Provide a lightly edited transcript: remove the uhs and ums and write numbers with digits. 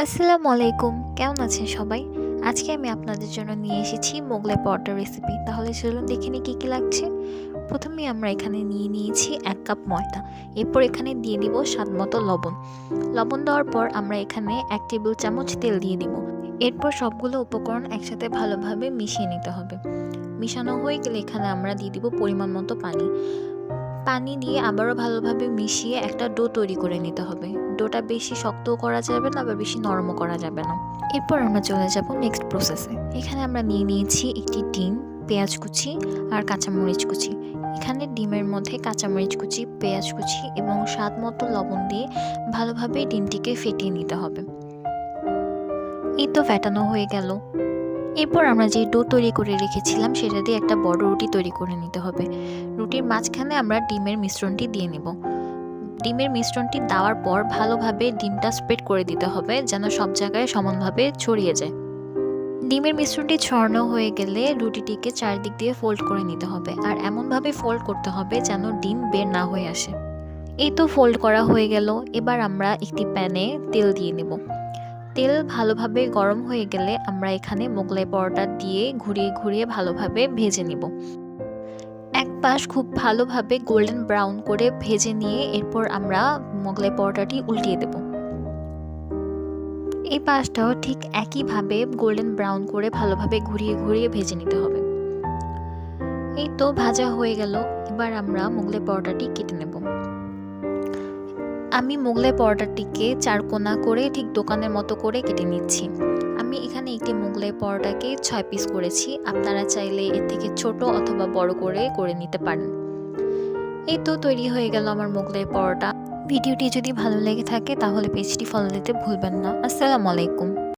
আসসালামু আলাইকুম, কেমন আছেন সবাই? আজকে আমি আপনাদের জন্য নিয়ে এসেছি মোগলাই পরোটা রেসিপি। তাহলে চলুন দেখে নিই কী কী লাগছে। প্রথমেই আমরা এখানে নিয়ে নিয়েছি 1 কাপ ময়দা। এরপর এখানে দিয়ে দিব স্বাদমতো লবণ। লবণ দেওয়ার পর আমরা এখানে 1 টেবিল চামচ তেল দিয়ে দিব। এরপর সবগুলো উপকরণ একসাথে ভালোভাবে মিশিয়ে নিতে হবে। মিশানো হয়ে গেলে এখানে আমরা দিয়ে দিব পরিমাণ মতো পানি। পানি দিয়ে আবারও ভালোভাবে মিশিয়ে একটা ডো তৈরি করে নিতে হবে। ডোটা বেশি শক্তও করা যাবে না, আবার বেশি নরমও করা যাবে না। এরপর আমরা চলে যাব নেক্সট প্রসেসে। এখানে আমরা নিয়ে নিয়েছি একটি ডিম, পেঁয়াজ কুচি আর কাঁচামরিচ কুচি। এখানে ডিমের মধ্যে কাঁচামরিচ কুচি, পেঁয়াজ কুচি এবং স্বাদ মতো লবণ দিয়ে ভালোভাবে ডিমটিকে ফেটিয়ে নিতে হবে। এই তো ফেটানো হয়ে গেল। এরপর আমরা যে ডো তৈরি করে রেখেছিলাম সেটা দিয়ে একটা বড় রুটি তৈরি করে নিতে হবে। রুটির মাঝখানে আমরা ডিমের মিশ্রণটি দিয়ে নেব। ডিমের মিশ্রণটি দেওয়ার পর ভালোভাবে ডিমটা স্প্রেড করে দিতে হবে যেন সব জায়গায় সমানভাবে ছড়িয়ে যায়। ডিমের মিশ্রণটি ছড়ানো হয়ে গেলে রুটিটিকে চারদিক দিয়ে ফোল্ড করে নিতে হবে, আর এমনভাবে ফোল্ড করতে হবে যেন ডিম বের না হয়ে আসে। এই তো ফোল্ড করা হয়ে গেল। এবার আমরা একটি প্যানে তেল দিয়ে নেব। তেল ভালোভাবে গরম হয়ে গেলে আমরা এখানে মোগলাই পরোটা দিয়ে ঘুরিয়ে ঘুরিয়ে ভালোভাবে ভেজে নিব। এক পাশ খুব ভালোভাবে গোল্ডেন ব্রাউন করে ভেজে নিয়ে এরপর আমরা মোগলাই পরোটাটি উল্টিয়ে দেব। এই পাশটাও ঠিক একইভাবে গোল্ডেন ব্রাউন করে ভালোভাবে ঘুরিয়ে ঘুরিয়ে ভেজে নিতে হবে। এই তো ভাজা হয়ে গেল। এবার আমরা মোগলাই পরোটাটি কেটে নেব। আমি মোগলাই পরোটাটিকে 4 কোনা করে ঠিক দোকানের মতো করে কেটে নিচ্ছি। আমি এখানে একটি মোগলাই পরোটাকে 6 পিস করেছি। আপনারা চাইলে এর থেকে ছোট অথবা বড় করে নিতে পারেন। এই তো তৈরি হয়ে গেল আমার মোগলাই পরোটা। ভিডিওটি যদি ভালো লেগে থাকে তাহলে পেজটি ফলো দিতে ভুলবেন না। আসসালামু আলাইকুম।